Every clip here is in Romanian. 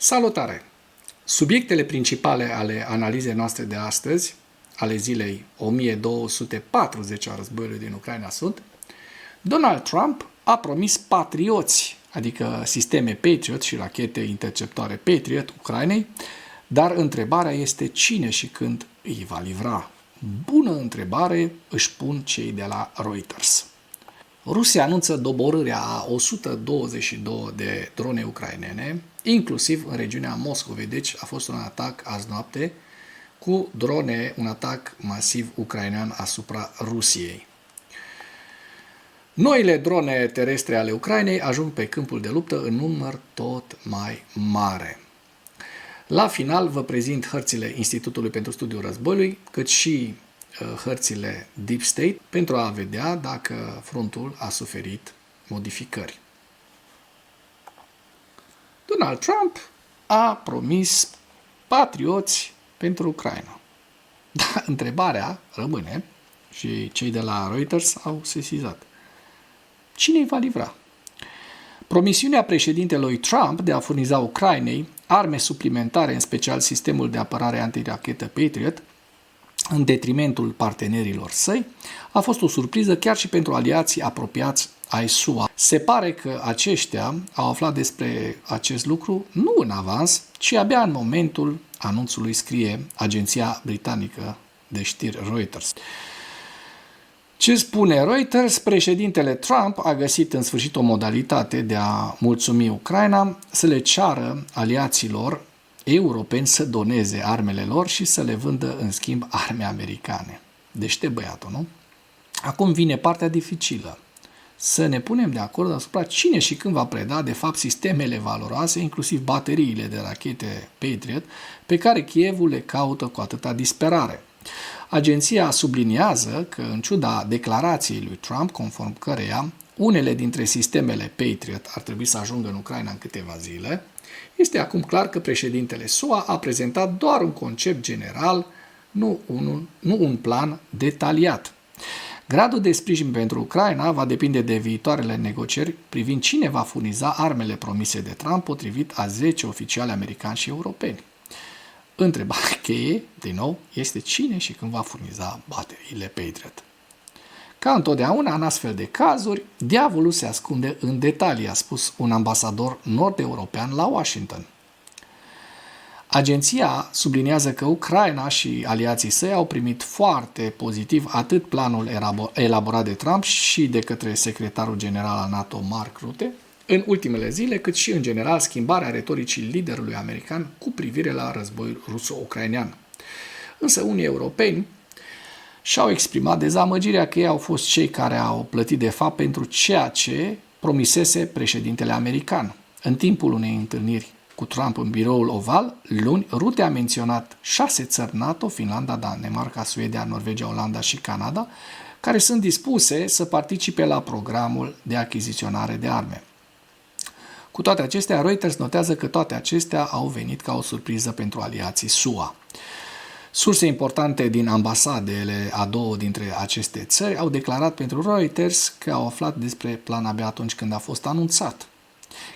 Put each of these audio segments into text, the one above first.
Salutare! Subiectele principale ale analizei noastre de astăzi, ale zilei 1240 a războiului din Ucraina sunt: Donald Trump a promis patrioți, adică sisteme Patriot și rachete interceptoare Patriot Ucrainei, dar întrebarea este cine și când îi va livra. Bună întrebare își pun cei de la Reuters. Rusia anunță doborârea a 122 de drone ucrainene, inclusiv în regiunea Moscovei. Deci a fost un atac azi noapte cu drone, un atac masiv ucrainean asupra Rusiei. Noile drone terestre ale Ucrainei ajung pe câmpul de luptă în număr tot mai mare. La final vă prezint hărțile Institutului pentru Studiul Războiului, cât și hărțile Deep State, pentru a vedea dacă frontul a suferit modificări. Donald Trump a promis patrioți pentru Ucraina. Dar întrebarea rămâne, și cei de la Reuters au sesizat: cine îi va livra? Promisiunea președintelui Trump de a furniza Ucrainei arme suplimentare, în special sistemul de apărare antirachetă Patriot, în detrimentul partenerilor săi, a fost o surpriză chiar și pentru aliații apropiați ai SUA. Se pare că aceștia au aflat despre acest lucru nu în avans, ci abia în momentul anunțului, scrie agenția britanică de știri Reuters. Ce spune Reuters? Președintele Trump a găsit în sfârșit o modalitate de a mulțumi Ucraina să le ceară aliaților europeni să doneze armele lor și să le vândă în schimb arme americane. Deștept băiatul, nu? Acum vine partea dificilă. Să ne punem de acord asupra cine și când va preda de fapt sistemele valoroase, inclusiv bateriile de rachete Patriot, pe care Kievul le caută cu atâta disperare. Agenția subliniază că, în ciuda declarației lui Trump, conform căreia unele dintre sistemele Patriot ar trebui să ajungă în Ucraina în câteva zile, este acum clar că președintele SUA a prezentat doar un concept general, nu un plan detaliat. Gradul de sprijin pentru Ucraina va depinde de viitoarele negocieri privind cine va furniza armele promise de Trump, potrivit a 10 oficiali americani și europeni. Întrebarea cheie, din nou, este cine și când va furniza bateriile Patriot. Ca întotdeauna, în astfel de cazuri, diavolul se ascunde în detalii, a spus un ambasador nord-european la Washington. Agenția subliniază că Ucraina și aliații săi au primit foarte pozitiv atât planul elaborat de Trump și de către secretarul general al NATO, Mark Rutte, în ultimele zile, cât și, în general, schimbarea retoricii liderului american cu privire la războiul ruso-ucrainean. Însă unii europeni și-au exprimat dezamăgirea că ei au fost cei care au plătit de fapt pentru ceea ce promisese președintele american. În timpul unei întâlniri cu Trump în biroul Oval, luni, Rutte a menționat 6 țări NATO, Finlanda, Danemarca, Suedia, Norvegia, Olanda și Canada, care sunt dispuse să participe la programul de achiziționare de arme. Cu toate acestea, Reuters notează că toate acestea au venit ca o surpriză pentru aliații SUA. Surse importante din ambasadele a două dintre aceste țări au declarat pentru Reuters că au aflat despre plan abia atunci când a fost anunțat.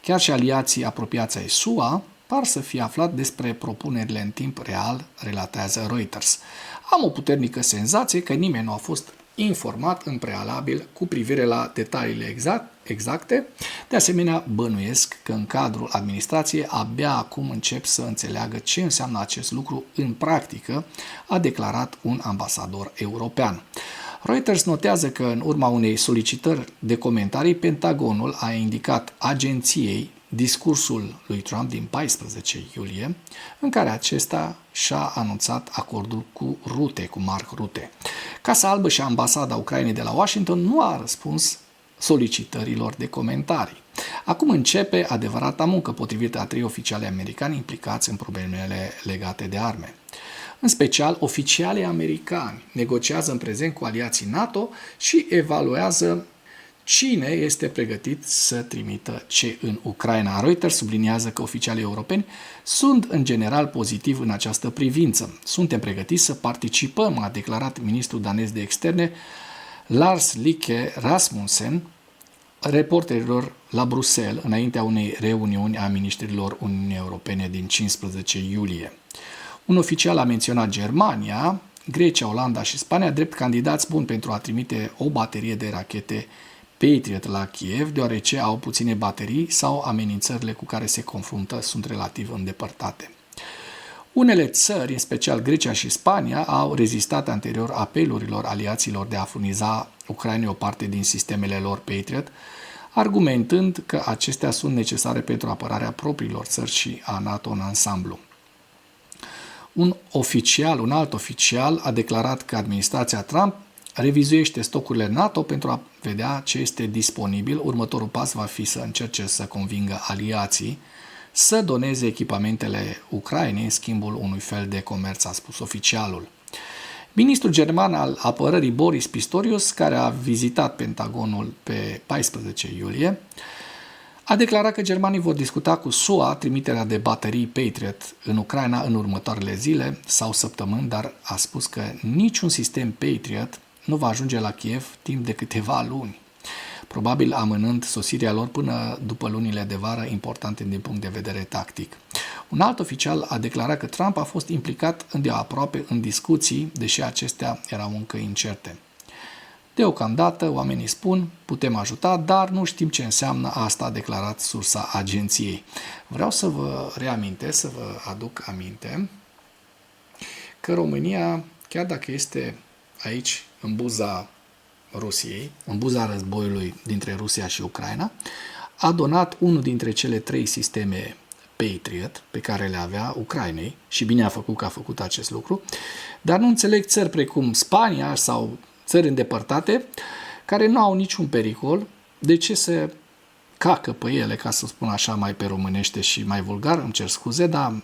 Chiar și aliații apropiați ai SUA par să fie aflat despre propunerile în timp real, relatează Reuters. Am o puternică senzație că nimeni nu a fost informat în prealabil cu privire la detaliile exacte. De asemenea, bănuiesc că în cadrul administrației abia acum încep să înțeleagă ce înseamnă acest lucru în practică, a declarat un ambasador european. Reuters notează că în urma unei solicitări de comentarii, Pentagonul a indicat agenției discursul lui Trump din 14 iulie, în care acesta și-a anunțat acordul cu Rutte, cu Mark Rutte. Casa Albă și ambasada Ucrainei de la Washington nu a răspuns solicitărilor de comentarii. Acum începe adevărata muncă, potrivit a 3 oficiali americani implicați în problemele legate de arme. În special, oficialii americani negociază în prezent cu aliații NATO și evaluează cine este pregătit să trimită ce în Ucraina. Reuters subliniază că oficialii europeni sunt în general pozitiv în această privință. Suntem pregătiți să participăm, a declarat ministrul danez de externe Lars Løkke Rasmussen, reporterilor la Bruxelles, înaintea unei reuniuni a ministrilor Uniunii Europene din 15 iulie. Un oficial a menționat Germania, Grecia, Olanda și Spania drept candidați buni pentru a trimite o baterie de rachete Patriot la Kiev, deoarece au puține baterii sau amenințările cu care se confruntă sunt relativ îndepărtate. Unele țări, în special Grecia și Spania, au rezistat anterior apelurilor aliaților de a furniza Ucrainei o parte din sistemele lor Patriot, argumentând că acestea sunt necesare pentru apărarea propriilor țări și a NATO în ansamblu. Un alt oficial, a declarat că administrația Trump revizuiește stocurile NATO pentru a vedea ce este disponibil. Următorul pas va fi să încerce să convingă aliații să doneze echipamentele Ucrainei în schimbul unui fel de comerț, a spus oficialul. Ministrul german al apărării Boris Pistorius, care a vizitat Pentagonul pe 14 iulie, a declarat că germanii vor discuta cu SUA trimiterea de baterii Patriot în Ucraina în următoarele zile sau săptămâni, dar a spus că niciun sistem Patriot nu va ajunge la Kiev timp de câteva luni, probabil amânând sosirea lor până după lunile de vară importante din punct de vedere tactic. Un alt oficial a declarat că Trump a fost implicat îndeaproape în discuții, deși acestea erau încă incerte. Deocamdată, oamenii spun, putem ajuta, dar nu știm ce înseamnă asta, a declarat sursa agenției. Vreau să vă reamintesc, să vă aduc aminte că România, chiar dacă este aici în buza Rusiei, în buza războiului dintre Rusia și Ucraina, a donat unul dintre cele 3 sisteme Patriot pe care le avea Ucrainei și bine a făcut că a făcut acest lucru, dar nu înțeleg țări precum Spania sau țări îndepărtate care nu au niciun pericol, de ce se cacă pe ele, ca să spun așa mai pe românește și mai vulgar, îmi cer scuze, dar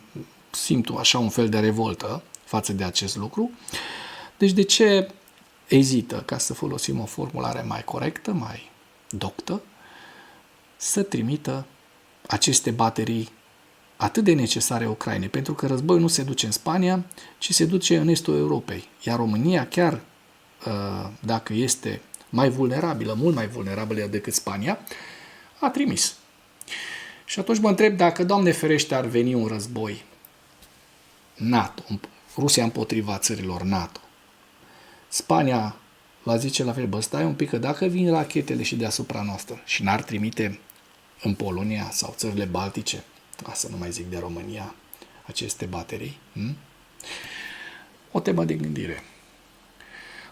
simt așa un fel de revoltă față de acest lucru. Deci de ce ezită, ca să folosim o formulare mai corectă, mai doctă, să trimită aceste baterii atât de necesare Ucrainei, pentru că războiul nu se duce în Spania, ci se duce în estul Europei. Iar România, chiar dacă este mai vulnerabilă, mult mai vulnerabilă decât Spania, a trimis. Și atunci mă întreb dacă, Doamne ferește, ar veni un război NATO, Rusia împotriva țărilor NATO. Spania va zice la fel, bă, stai un pic, că dacă vin rachetele și deasupra noastră și n-ar trimite în Polonia sau țările Baltice, să nu mai zic de România, aceste baterii, o temă de gândire.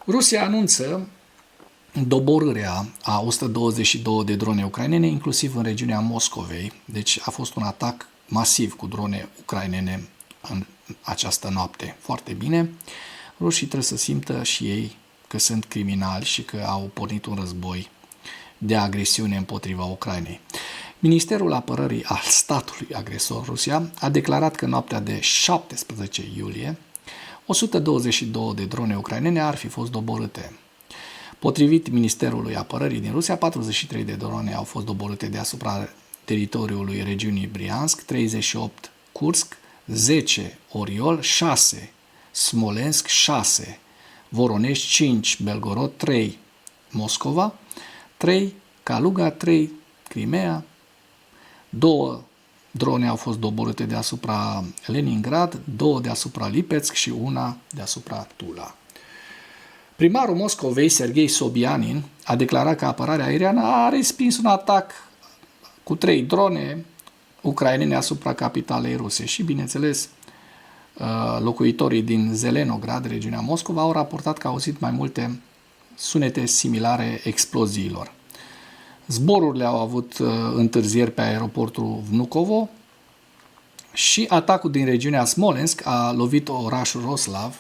Rusia anunță doborârea a 122 de drone ucrainene, inclusiv în regiunea Moscovei. Deci a fost un atac masiv cu drone ucrainene în această noapte. Foarte bine. Rușii trebuie să simtă și ei că sunt criminali și că au pornit un război de agresiune împotriva Ucrainei. Ministerul Apărării al statului agresor Rusia a declarat că noaptea de 17 iulie 122 de drone ucrainene ar fi fost doborâte. Potrivit Ministerului Apărării din Rusia, 43 de drone au fost doborâte deasupra teritoriului regiunii Briansk, 38 Kursk, 10 Oriol, 6 Smolensk, 6 Voronezh, 5 Belgorod, 3 Moscova, 3 Kaluga, 3 Crimea, 2 drone au fost doborâte deasupra Leningrad, 2 deasupra Lipetsk și 1 deasupra Tula. Primarul Moscovei, Serghei Sobyanin, a declarat că apărarea aeriană a respins un atac cu 3 drone ucrainene asupra capitalei ruse și, bineînțeles, locuitorii din Zelenograd, regiunea Moscova, au raportat că au auzit mai multe sunete similare exploziilor. Zborurile au avut întârzieri pe aeroportul Vnukovo și atacul din regiunea Smolensk a lovit orașul Roslav,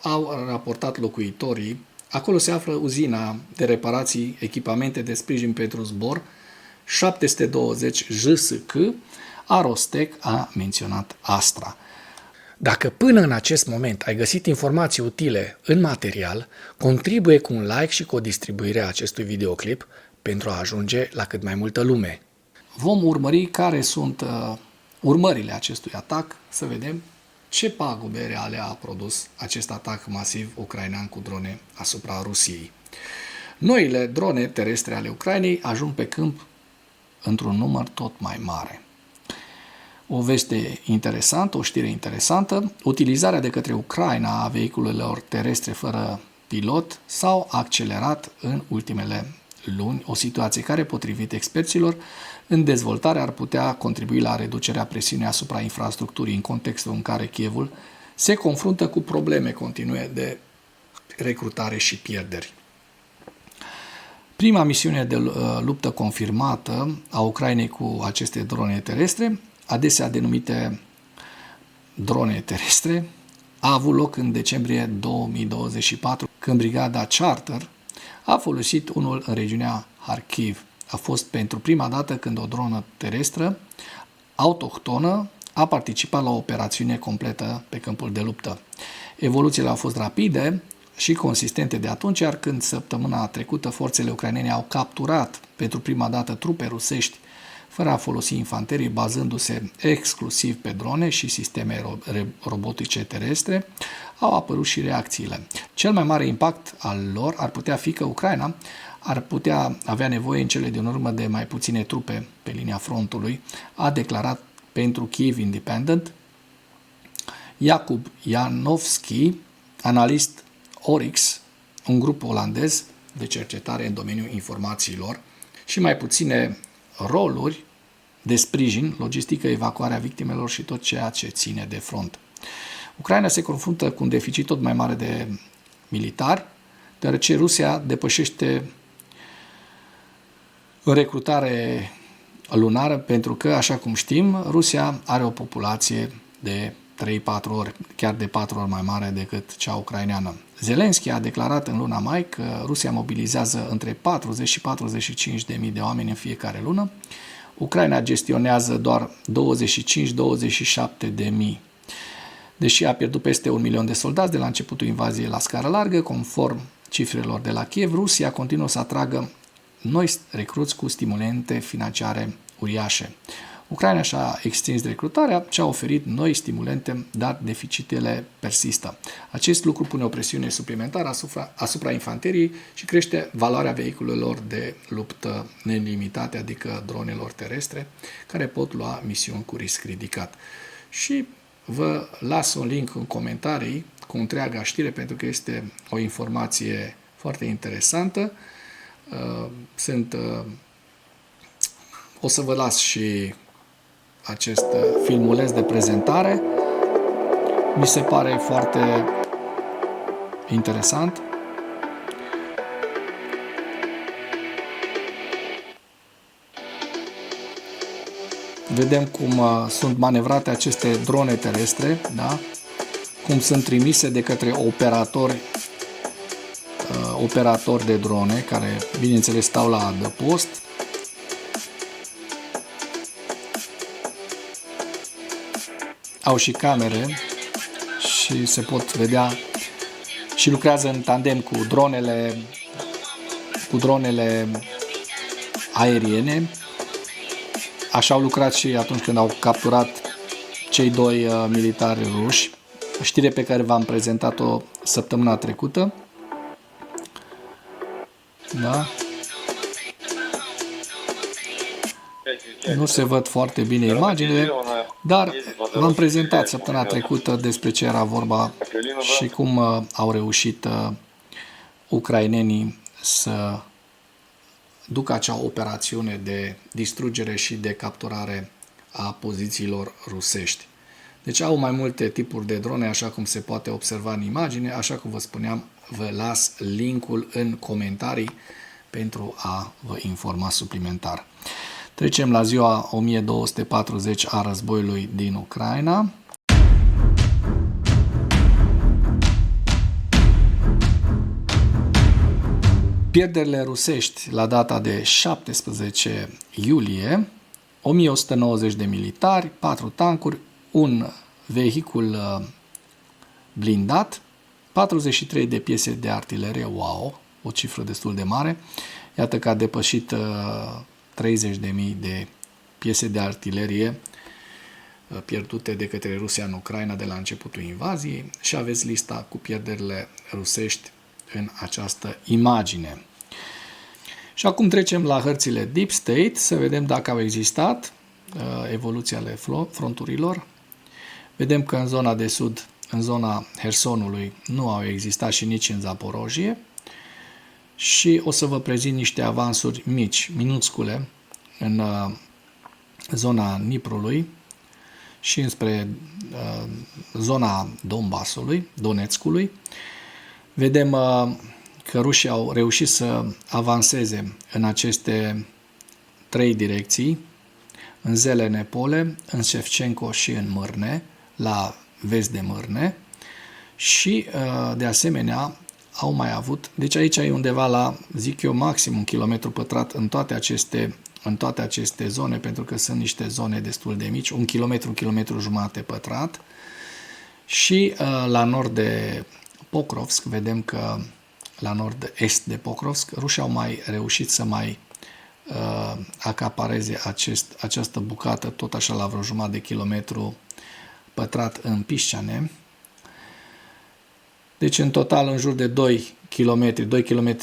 au raportat locuitorii. Acolo se află uzina de reparații, echipamente de sprijin pentru zbor 720 JSK, Arostec a menționat Astra. Dacă până în acest moment ai găsit informații utile în material, contribuie cu un like și cu o distribuire a acestui videoclip pentru a ajunge la cât mai multă lume. Vom urmări care sunt urmările acestui atac, să vedem ce pagube reale a produs acest atac masiv ucrainean cu drone asupra Rusiei. Noile drone terestre ale Ucrainei ajung pe câmp într-un număr tot mai mare. O veste interesantă, o știre interesantă, utilizarea de către Ucraina a vehiculelor terestre fără pilot s-au accelerat în ultimele luni, o situație care, potrivit experților, în dezvoltare ar putea contribui la reducerea presiunii asupra infrastructurii în contextul în care Kievul se confruntă cu probleme continue de recrutare și pierderi. Prima misiune de luptă confirmată a Ucrainei cu aceste drone terestre, adesea denumite drone terestre, a avut loc în decembrie 2024, când brigada Charter a folosit unul în regiunea Kharkiv. A fost pentru prima dată când o dronă terestră autohtonă a participat la o operațiune completă pe câmpul de luptă. Evoluțiile au fost rapide și consistente de atunci, iar când săptămâna trecută forțele ucrainene au capturat pentru prima dată trupe rusești fără a folosi infanterii, bazându-se exclusiv pe drone și sisteme robotice terestre, au apărut și reacțiile. Cel mai mare impact al lor ar putea fi că Ucraina ar putea avea nevoie în cele din urmă de mai puține trupe pe linia frontului, a declarat pentru Kyiv Independent Jakub Janovski, analist Oryx, un grup olandez de cercetare în domeniul informațiilor, și mai puține roluri de sprijin, logistică, evacuarea victimelor și tot ceea ce ține de front. Ucraina se confruntă cu un deficit tot mai mare de militari, deoarece Rusia depășește recrutare lunară, pentru că, așa cum știm, Rusia are o populație de 3-4 ori, chiar de 4 ori mai mare decât cea ucraineană. Zelensky a declarat în luna mai că Rusia mobilizează între 40 și 45 de mii de oameni în fiecare lună. Ucraina gestionează doar 25-27 de mii. Deși a pierdut peste 1 milion de soldați de la începutul invaziei la scară largă, conform cifrelor de la Kiev, Rusia continuă să atragă noi recruți cu stimulente financiare uriașe. Ucraina și-a extins recrutarea și a oferit noi stimulente, dar deficitele persistă. Acest lucru pune o presiune suplimentară asupra infanteriei și crește valoarea vehiculelor de luptă nelimitate, adică dronelor terestre, care pot lua misiuni cu risc ridicat. Și vă las un link în comentarii cu întreaga știre, pentru că este o informație foarte interesantă. O să vă las și acest filmuleț de prezentare. Mi se pare foarte interesant. Vedem cum sunt manevrate aceste drone terestre, da? Cum sunt trimise de către operatori de drone, care, bineînțeles, stau la adăpost. Au și camere și se pot vedea și lucrează în tandem cu dronele aeriene. Așa au lucrat și atunci când au capturat cei doi militari ruși, știre pe care v-am prezentat-o săptămâna trecută. Da? Nu se văd foarte bine imaginile, dar v-am prezentat săptămâna trecută despre ce era vorba și cum au reușit ucrainenii să ducă acea operațiune de distrugere și de capturare a pozițiilor rusești. Deci au mai multe tipuri de drone, așa cum se poate observa în imagine. Așa cum vă spuneam, vă las linkul în comentarii pentru a vă informa suplimentar. Trecem la ziua 1240 a războiului din Ucraina. Pierderile rusești la data de 17 iulie, 1190 de militari, 4 tancuri, un vehicul blindat, 43 de piese de artilerie, wow, o cifră destul de mare. Iată că a depășit 30.000 de piese de artilerie pierdute de către Rusia în Ucraina de la începutul invaziei și aveți lista cu pierderile rusești în această imagine. Și acum trecem la hărțile Deep State, să vedem dacă au existat evoluții ale fronturilor. Vedem că în zona de sud, în zona Hersonului, nu au existat și nici în Zaporojie. Și o să vă prezint niște avansuri mici, minuscule, în zona Niprului și înspre zona Donbasului, Donetskului. Vedem că rușii au reușit să avanseze în aceste 3 direcții, în Zelene Pole, în Shevchenko și în Mârne, la vest de Mârne, și de asemenea au mai avut, deci aici e undeva la, zic eu, maxim 1 kilometru pătrat în toate aceste zone, pentru că sunt niște zone destul de mici, 1 kilometru, 1 kilometru jumate pătrat. Și la nord de Pokrovsk, vedem că la nord-est de Pokrovsk, rușii au mai reușit să mai acapareze această bucată, tot așa la vreo jumătate de kilometru pătrat în Pișceane. Deci în total în jur de 2 km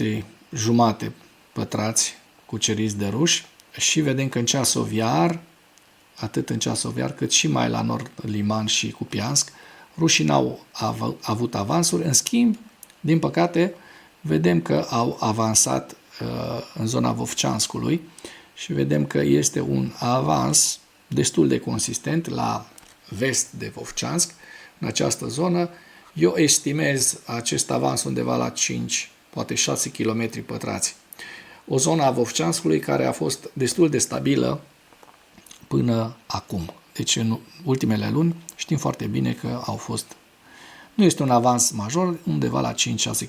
jumate pătrați cuceriți de ruși, și vedem că în Ceasov Iar, atât în Ceasov Iar cât și mai la nord Liman și Kupiansk, rușii n-au avut avansuri. În schimb, din păcate, vedem că au avansat în zona Vovceanskului și vedem că este un avans destul de consistent la vest de Vovceansk, în această zonă. Eu estimez acest avans undeva la 5, poate 6 km pătrați. O zonă a Vovceanskului care a fost destul de stabilă până acum. Deci în ultimele luni știm foarte bine că nu este un avans major, undeva la 5-6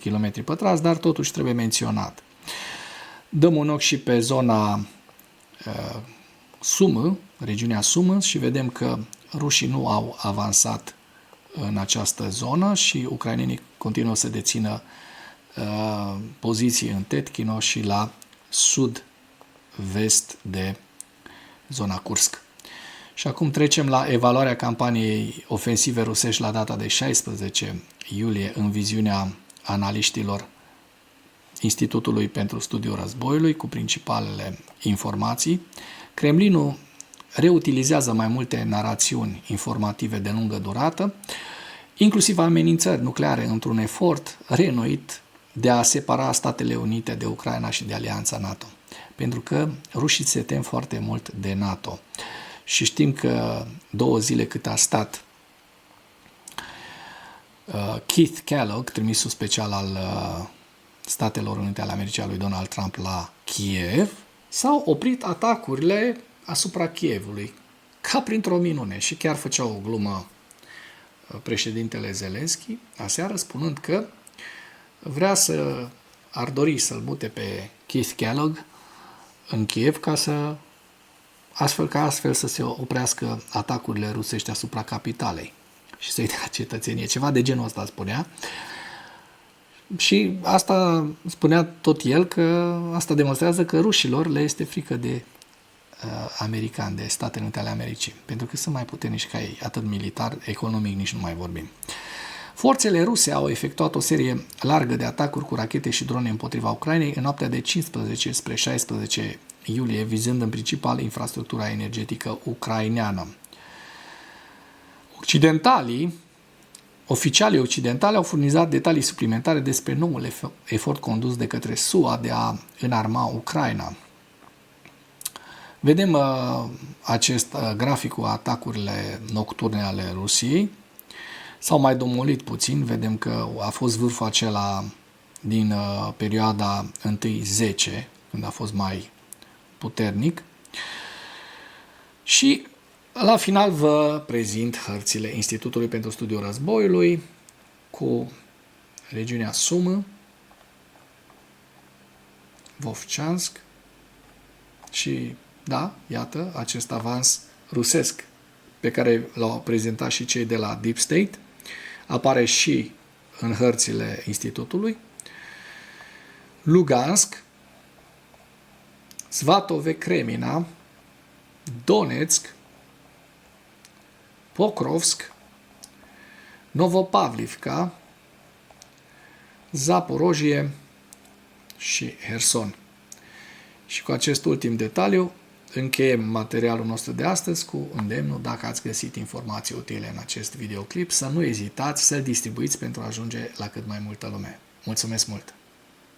km pătrați, dar totuși trebuie menționat. Dăm un ochi și pe zona Sumă, regiunea Sumă, și vedem că rușii nu au avansat în această zonă și ucrainenii continuă să dețină poziții în Tetkino și la sud-vest de zona Kursk. Și acum trecem la evaluarea campaniei ofensive rusești la data de 16 iulie în viziunea analiștilor Institutului pentru Studiul Războiului cu principalele informații. Kremlinul reutilizează mai multe narațiuni informative de lungă durată, inclusiv amenințări nucleare, într-un efort reînnoit de a separa Statele Unite de Ucraina și de Alianța NATO. Pentru că rușii se tem foarte mult de NATO. Și știm că 2 zile cât a stat Keith Kellogg, trimisul special al Statelor Unite ale Americii al lui Donald Trump la Kiev, s-au oprit atacurile asupra Kievului, ca printr-o minune. Și chiar făcea o glumă președintele Zelensky aseară, spunând că ar dori să-l mute pe Keith Kellogg în Kiev astfel să se oprească atacurile rusești asupra capitalei și să-i dea cetățenie. Ceva de genul ăsta spunea. Și asta spunea tot el, că asta demonstrează că rușilor le este frică de americani, de Statele Unite ale Americii, pentru că sunt mai puternici ca ei, atât militar, economic nici nu mai vorbim. Forțele ruse au efectuat o serie largă de atacuri cu rachete și drone împotriva Ucrainei în noaptea de 15 spre 16 iulie, vizând în principal infrastructura energetică ucraineană. Oficialii occidentali au furnizat detalii suplimentare despre noul efort condus de către SUA de a înarma Ucraina. Vedem acest grafic cu atacurile nocturne ale Rusiei. S-au mai domolit puțin, vedem că a fost vârful acela din perioada 1-10, când a fost mai puternic. Și la final vă prezint hărțile Institutului pentru Studiul Războiului cu regiunea Sumă, Vovceansk și, da, iată, acest avans rusesc pe care l-au prezentat și cei de la Deep State, apare și în hărțile Institutului, Lugansk, Svatove Kremina, Donetsk, Pokrovsk, Novopavlivka, Zaporojie și Herson. Și cu acest ultim detaliu încheiem materialul nostru de astăzi cu îndemnul, dacă ați găsit informații utile în acest videoclip, să nu ezitați să distribuiți pentru a ajunge la cât mai multă lume. Mulțumesc mult!